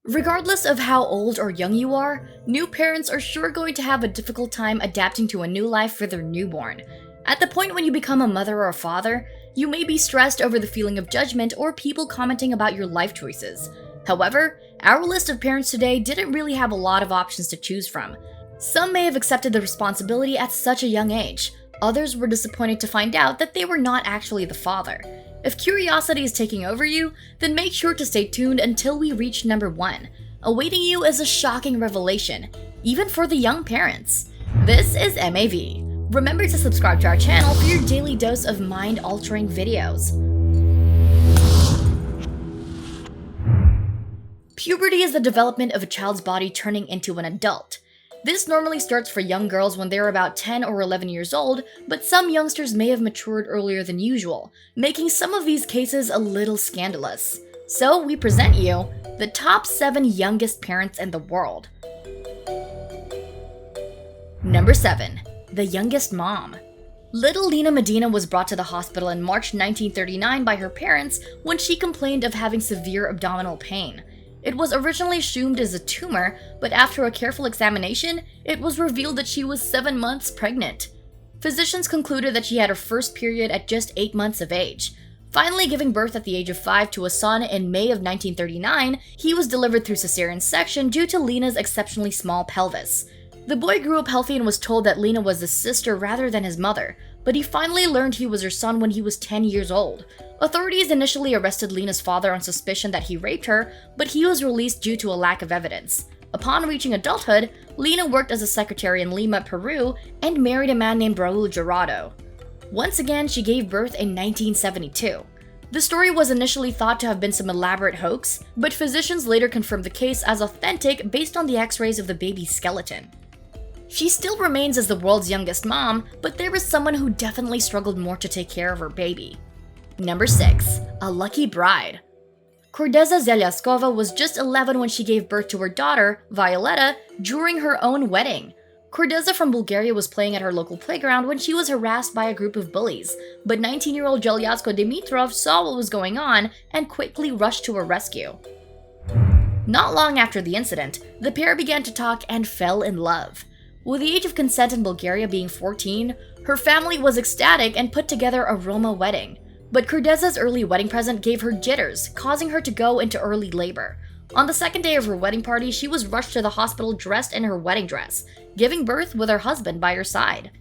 Regardless of how old or young you are, new parents are sure going to have a difficult time adapting to a new life for their newborn. At the point when you become a mother or a father, you may be stressed over the feeling of judgment or people commenting about your life choices. However, our list of parents today didn't really have a lot of options to choose from. Some may have accepted the responsibility at such a young age. Others were disappointed to find out that they were not actually the father. If curiosity is taking over you, then make sure to stay tuned until we reach number 1. Awaiting you is a shocking revelation, even for the young parents. This is MAV. Remember to subscribe to our channel for your daily dose of mind-altering videos. Puberty is the development of a child's body turning into an adult. This normally starts for young girls when they're about 10 or 11 years old, but some youngsters may have matured earlier than usual, making some of these cases a little scandalous. So we present you the top 7 youngest parents in the world. Number 7. The youngest mom. Little Lina Medina was brought to the hospital in March 1939 by her parents when she complained of having severe abdominal pain. It was originally assumed as a tumor, but after a careful examination, it was revealed that she was 7 months pregnant. Physicians concluded that she had her first period at just 8 months of age. Finally giving birth at the age of 5 to a son in May of 1939, he was delivered through cesarean section due to Lina's exceptionally small pelvis. The boy grew up healthy and was told that Lina was his sister rather than his mother, but he finally learned he was her son when he was 10 years old. Authorities initially arrested Lina's father on suspicion that he raped her, but he was released due to a lack of evidence. Upon reaching adulthood, Lina worked as a secretary in Lima, Peru, and married a man named Raul Gerardo. Once again, she gave birth in 1972. The story was initially thought to have been some elaborate hoax, but physicians later confirmed the case as authentic based on the x-rays of the baby's skeleton. She still remains as the world's youngest mom, but there is someone who definitely struggled more to take care of her baby. Number 6. A lucky bride. Cordeza Zelyaskova was just 11 when she gave birth to her daughter, Violetta, during her own wedding. Cordeza from Bulgaria was playing at her local playground when she was harassed by a group of bullies, but 19-year-old Zelyasko Dimitrov saw what was going on and quickly rushed to her rescue. Not long after the incident, the pair began to talk and fell in love. With the age of consent in Bulgaria being 14, her family was ecstatic and put together a Roma wedding. But Cordeza's early wedding present gave her jitters, causing her to go into early labor. On the second day of her wedding party, she was rushed to the hospital dressed in her wedding dress, giving birth with her husband by her side.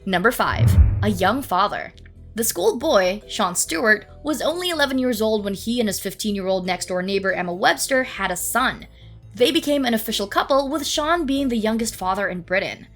Number 5. A young father. The schoolboy, Sean Stewart, was only 11 years old when he and his 15-year-old next-door neighbor Emma Webster had a son. They became an official couple, with Sean being the youngest father in Britain.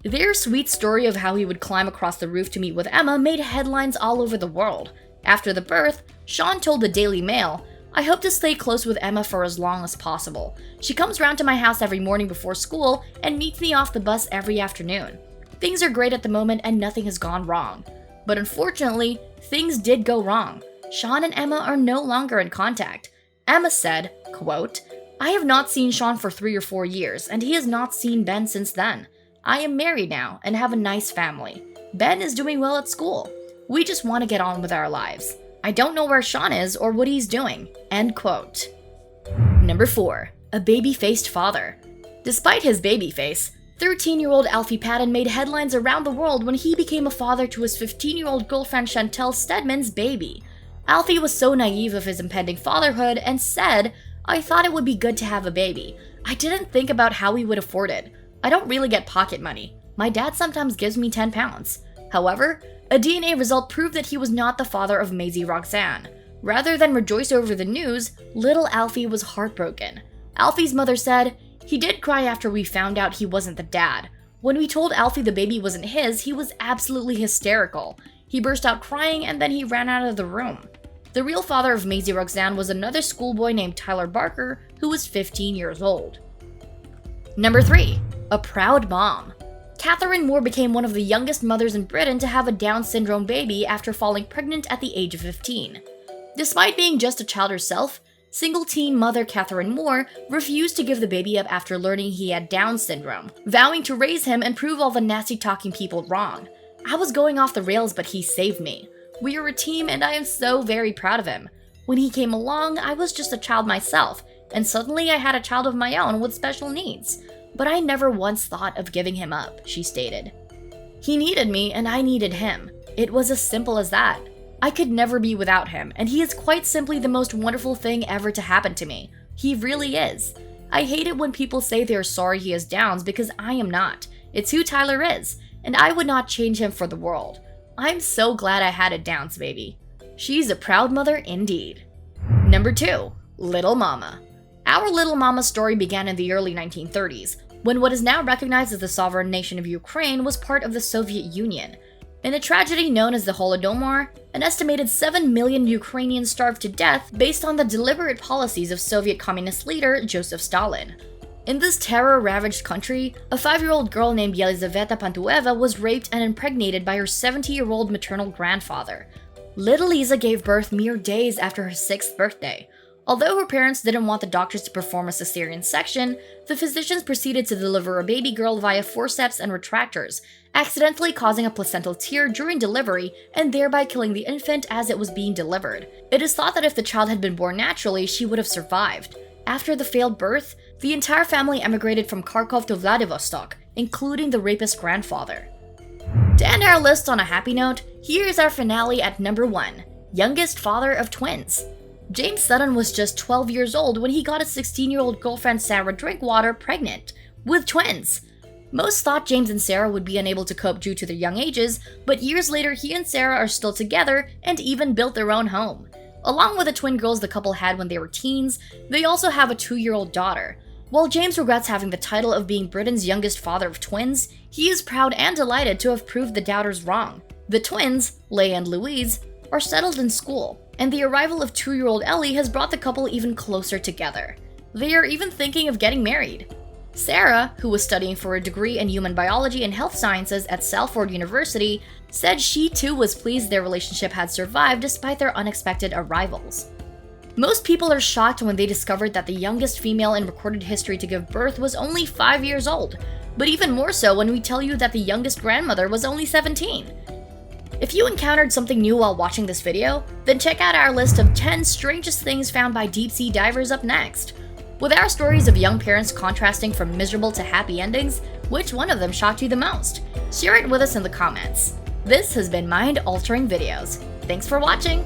Their sweet story of how he would climb across the roof to meet with Emma made headlines all over the world. After the birth, Sean told the Daily Mail, "I hope to stay close with Emma for as long as possible. She comes round to my house every morning before school and meets me off the bus every afternoon. Things are great at the moment and nothing has gone wrong." But unfortunately, things did go wrong. Sean and Emma are no longer in contact. Emma said, quote, "I have not seen Sean for 3 or 4 years, and he has not seen Ben since then. I am married now and have a nice family. Ben is doing well at school. We just want to get on with our lives. I don't know where Sean is or what he's doing." End quote. Number 4. A baby-faced father. Despite his baby face, 13-year-old Alfie Patton made headlines around the world when he became a father to his 15-year-old girlfriend Chantel Stedman's baby. Alfie was so naive of his impending fatherhood and said, "I thought it would be good to have a baby. I didn't think about how we would afford it. I don't really get pocket money. My dad sometimes gives me 10 pounds. However, a DNA result proved that he was not the father of Maisie Roxanne. Rather than rejoice over the news, little Alfie was heartbroken. Alfie's mother said, "He did cry after we found out he wasn't the dad. When we told Alfie the baby wasn't his, he was absolutely hysterical. He burst out crying and then he ran out of the room." The real father of Maisie Roxanne was another schoolboy named Tyler Barker, who was 15 years old. Number 3. A proud mom. Catherine Moore became one of the youngest mothers in Britain to have a Down syndrome baby after falling pregnant at the age of 15. Despite being just a child herself, single-teen mother Catherine Moore refused to give the baby up after learning he had Down syndrome, vowing to raise him and prove all the nasty-talking people wrong. "I was going off the rails, but he saved me. We are a team and I am so very proud of him. When he came along, I was just a child myself. and suddenly I had a child of my own with special needs. But I never once thought of giving him up, she stated. He needed me and I needed him. It was as simple as that. I could never be without him, and he is quite simply the most wonderful thing ever to happen to me. He really is. I hate it when people say they are sorry he has Downs because I am not. It's who Tyler is, and I would not change him for the world. I'm so glad I had a Downs baby. She's a proud mother indeed. Number 2. Little Mama. Our Little Mama story began in the early 1930s, when what is now recognized as the sovereign nation of Ukraine was part of the Soviet Union. In a tragedy known as the Holodomor, an estimated 7 million Ukrainians starved to death based on the deliberate policies of Soviet communist leader Joseph Stalin. In this terror-ravaged country, a 5-year-old girl named Yelizaveta Pantueva was raped and impregnated by her 70-year-old maternal grandfather. Little Lisa gave birth mere days after her 6th birthday. Although her parents didn't want the doctors to perform a cesarean section, the physicians proceeded to deliver a baby girl via forceps and retractors, accidentally causing a placental tear during delivery and thereby killing the infant as it was being delivered. It is thought that if the child had been born naturally, she would have survived. After the failed birth, the entire family emigrated from Kharkov to Vladivostok, including the rapist's grandfather. To end our list on a happy note, here is our finale at number 1, youngest father of twins. James Sutton was just 12 years old when he got his 16-year-old girlfriend Sarah Drinkwater pregnant, with twins. Most thought James and Sarah would be unable to cope due to their young ages, but years later he and Sarah are still together and even built their own home. Along with the twin girls the couple had when they were teens, they also have a 2-year-old daughter. While James regrets having the title of being Britain's youngest father of twins, he is proud and delighted to have proved the doubters wrong. The twins, Leigh and Louise, are settled in school, and the arrival of 2-year-old Ellie has brought the couple even closer together. They are even thinking of getting married. Sarah, who was studying for a degree in human biology and health sciences at Salford University, said she too was pleased their relationship had survived despite their unexpected arrivals. Most people are shocked when they discovered that the youngest female in recorded history to give birth was only 5 years old, but even more so when we tell you that the youngest grandmother was only 17. If you encountered something new while watching this video, then check out our list of 10 strangest things found by deep-sea divers up next. With our stories of young parents contrasting from miserable to happy endings, which one of them shocked you the most? Share it with us in the comments. This has been Mind Altering Videos. Thanks for watching!